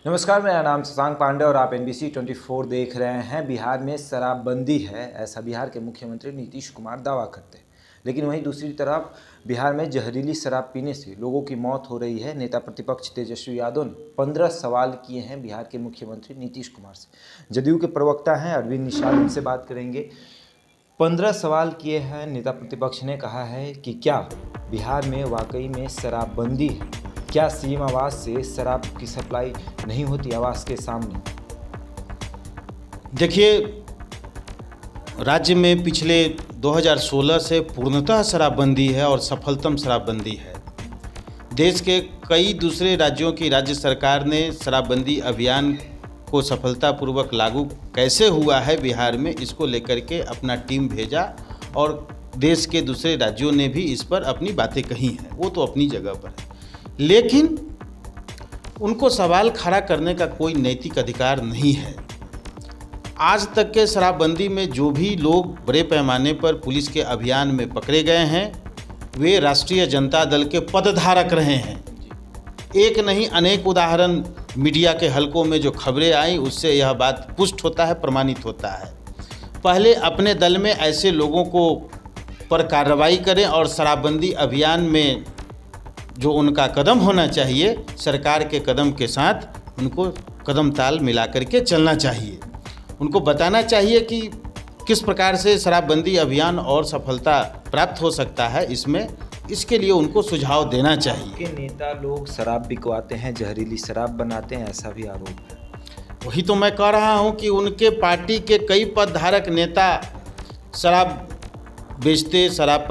नमस्कार, मेरा नाम शशांक पांडे और आप NBC 24 देख रहे हैं। बिहार में शराबबंदी है, ऐसा बिहार के मुख्यमंत्री नीतीश कुमार दावा करते हैं। लेकिन वहीं दूसरी तरफ बिहार में जहरीली शराब पीने से लोगों की मौत हो रही है। नेता प्रतिपक्ष तेजस्वी यादव ने 15 सवाल किए हैं बिहार के मुख्यमंत्री नीतीश कुमार से। जदयू के प्रवक्ता हैं अरविंद निषाद, इनसे बात करेंगे। 15 सवाल किए हैं। नेता प्रतिपक्ष ने कहा है कि क्या बिहार में वाकई में शराबबंदी है? क्या सीएम आवास से शराब की सप्लाई नहीं होती आवास के सामने? देखिए, राज्य में पिछले 2016 से पूर्णतः शराबबंदी है और सफलतम शराबबंदी है। देश के कई दूसरे राज्यों की राज्य सरकार ने शराबबंदी अभियान को सफलतापूर्वक लागू कैसे हुआ है बिहार में, इसको लेकर के अपना टीम भेजा और देश के दूसरे राज्यों ने भी इस पर अपनी बातें कही हैं। वो तो अपनी जगह पर है, लेकिन उनको सवाल खड़ा करने का कोई नैतिक अधिकार नहीं है। आज तक के शराबबंदी में जो भी लोग बड़े पैमाने पर पुलिस के अभियान में पकड़े गए हैं, वे राष्ट्रीय जनता दल के पदधारक रहे हैं। एक नहीं, अनेक उदाहरण मीडिया के हलकों में जो खबरें आई उससे यह बात पुष्ट होता है, प्रमाणित होता है। पहले अपने दल में ऐसे लोगों को पर कार्रवाई करें और शराबबंदी अभियान में जो उनका कदम होना चाहिए, सरकार के कदम के साथ उनको कदम ताल मिला करके चलना चाहिए। उनको बताना चाहिए कि किस प्रकार से शराबबंदी अभियान और सफलता प्राप्त हो सकता है इसके लिए उनको सुझाव देना चाहिए। के नेता लोग शराब बिकवाते हैं, जहरीली शराब बनाते हैं, ऐसा भी आरोप है। वही तो मैं कह रहा हूँ कि उनके पार्टी के कई पदधारक नेता शराब बेचते, शराब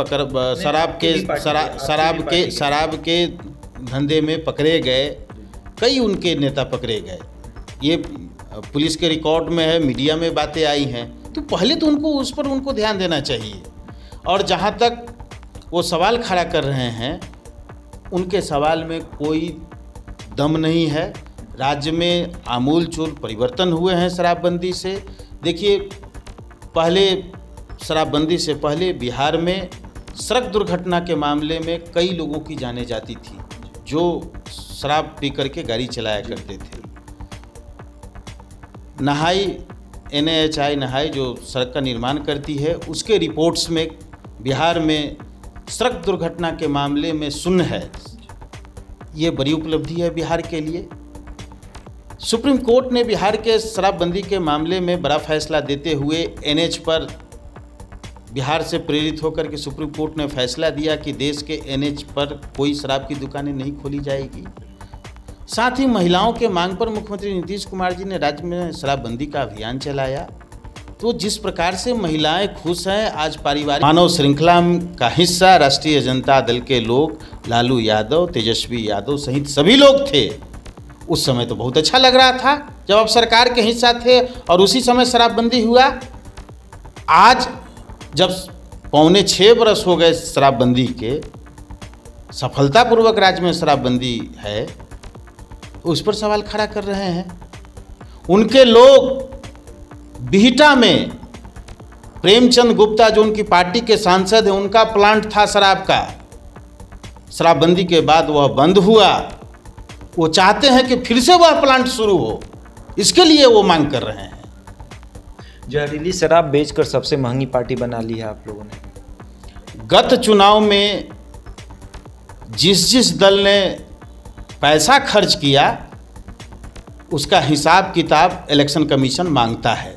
के धंधे में पकड़े गए। कई उनके नेता पकड़े गए, ये पुलिस के रिकॉर्ड में है, मीडिया में बातें आई हैं। तो पहले तो उस पर उनको ध्यान देना चाहिए। और जहाँ तक वो सवाल खड़ा कर रहे हैं, उनके सवाल में कोई दम नहीं है। राज्य में आमूलचूल परिवर्तन हुए हैं शराबबंदी से। देखिए, पहले शराबबंदी से पहले बिहार में सड़क दुर्घटना के मामले में कई लोगों की जानें जाती थी जो शराब पी करके गाड़ी चलाया करते थे। नहाई NHAI नहाई जो सड़क का निर्माण करती है, उसके रिपोर्ट्स में बिहार में सड़क दुर्घटना के मामले में शून्य है। ये बड़ी उपलब्धि है बिहार के लिए। सुप्रीम कोर्ट ने बिहार के शराबबंदी के मामले में बड़ा फैसला देते हुए NH पर बिहार से प्रेरित होकर के सुप्रीम कोर्ट ने फैसला दिया कि देश के NH पर कोई शराब की दुकानें नहीं खोली जाएगी। साथ ही महिलाओं के मांग पर मुख्यमंत्री नीतीश कुमार जी ने राज्य में शराबबंदी का अभियान चलाया। तो जिस प्रकार से महिलाएं खुश हैं, आज पारिवारिक मानव श्रृंखला का हिस्सा राष्ट्रीय जनता दल के लोग, लालू यादव, तेजस्वी यादव सहित सभी लोग थे। उस समय तो बहुत अच्छा लग रहा था जब आप सरकार के हिस्सा थे और उसी समय शराबबंदी हुआ। आज जब 5.25 बरस हो गए शराबबंदी के, सफलतापूर्वक राज्य में शराबबंदी है, उस पर सवाल खड़ा कर रहे हैं। उनके लोग बिहटा में प्रेमचंद गुप्ता जो उनकी पार्टी के सांसद हैं, उनका प्लांट था शराब का। शराबबंदी के बाद वह बंद हुआ। वो चाहते हैं कि फिर से वह प्लांट शुरू हो, इसके लिए वो मांग कर रहे हैं। जहरीली शराब बेचकर सबसे महंगी पार्टी बना ली है आप लोगों ने। गत चुनाव में जिस दल ने पैसा खर्च किया, उसका हिसाब किताब इलेक्शन कमीशन मांगता है।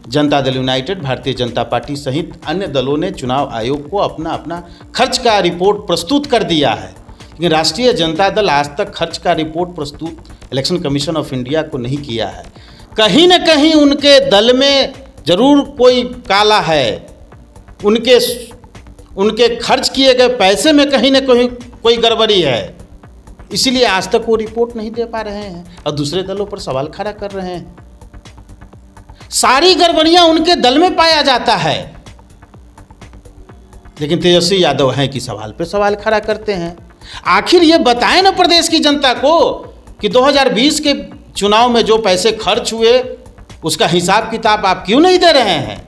जनता दल यूनाइटेड, भारतीय जनता पार्टी सहित अन्य दलों ने चुनाव आयोग को अपना खर्च का रिपोर्ट प्रस्तुत कर दिया है, लेकिन राष्ट्रीय जनता दल आज तक खर्च का रिपोर्ट प्रस्तुत इलेक्शन कमीशन ऑफ इंडिया को नहीं किया है। कहीं न कहीं उनके दल में जरूर कोई काला है। उनके खर्च किए गए पैसे में कहीं न कहीं कोई गड़बड़ी है, इसलिए आज तक वो रिपोर्ट नहीं दे पा रहे हैं और दूसरे दलों पर सवाल खड़ा कर रहे हैं। सारी गड़बड़ियां उनके दल में पाया जाता है, लेकिन तेजस्वी यादव हैं कि सवाल पे सवाल खड़ा करते हैं। आखिर ये बताएं ना प्रदेश की जनता को कि 2020 के चुनाव में जो पैसे खर्च हुए उसका हिसाब किताब आप क्यों नहीं दे रहे हैं?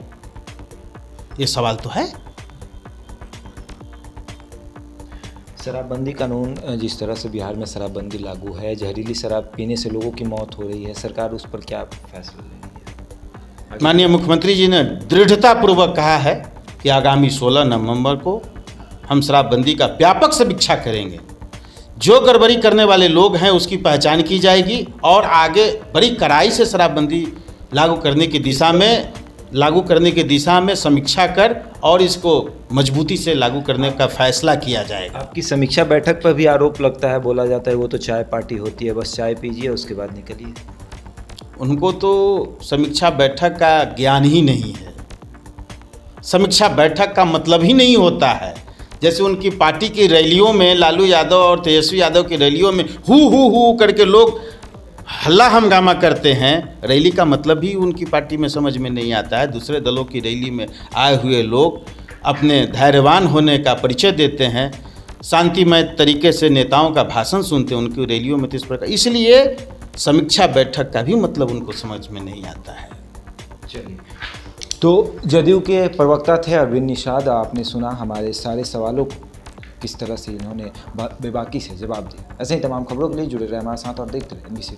ये सवाल तो है। शराबबंदी कानून जिस तरह से बिहार में शराबबंदी लागू है, जहरीली शराब पीने से लोगों की मौत हो रही है, सरकार उस पर क्या फैसला ले रही है? माननीय मुख्यमंत्री जी ने दृढ़तापूर्वक कहा है कि आगामी 16 नवंबर को हम शराबबंदी का व्यापक समीक्षा करेंगे। जो गड़बड़ी करने वाले लोग हैं उसकी पहचान की जाएगी और आगे बड़ी कड़ाई से शराबबंदी लागू करने की दिशा में समीक्षा कर और इसको मजबूती से लागू करने का फैसला किया जाएगा। आपकी समीक्षा बैठक पर भी आरोप लगता है, बोला जाता है वो तो चाय पार्टी होती है, बस चाय पीजिए उसके बाद निकलिए। उनको तो समीक्षा बैठक का ज्ञान ही नहीं है। समीक्षा बैठक का मतलब ही नहीं होता है। जैसे उनकी पार्टी की रैलियों में लालू यादव और तेजस्वी यादव की रैलियों में हु करके लोग हल्ला हंगामा करते हैं, रैली का मतलब ही उनकी पार्टी में समझ में नहीं आता है। दूसरे दलों की रैली में आए हुए लोग अपने धैर्यवान होने का परिचय देते हैं, शांतिमय तरीके से नेताओं का भाषण सुनते हैं, उनकी रैलियों में इस प्रकार, इसलिए समीक्षा बैठक का भी मतलब उनको समझ में नहीं आता है। चलिए, तो जदयू के प्रवक्ता थे अरविंद निषाद। आपने सुना हमारे सारे सवालों को किस तरह से इन्होंने बेबाकी से जवाब दिया। ऐसे ही तमाम खबरों के लिए जुड़े रहे हमारे साथ और देखते रहे NBC।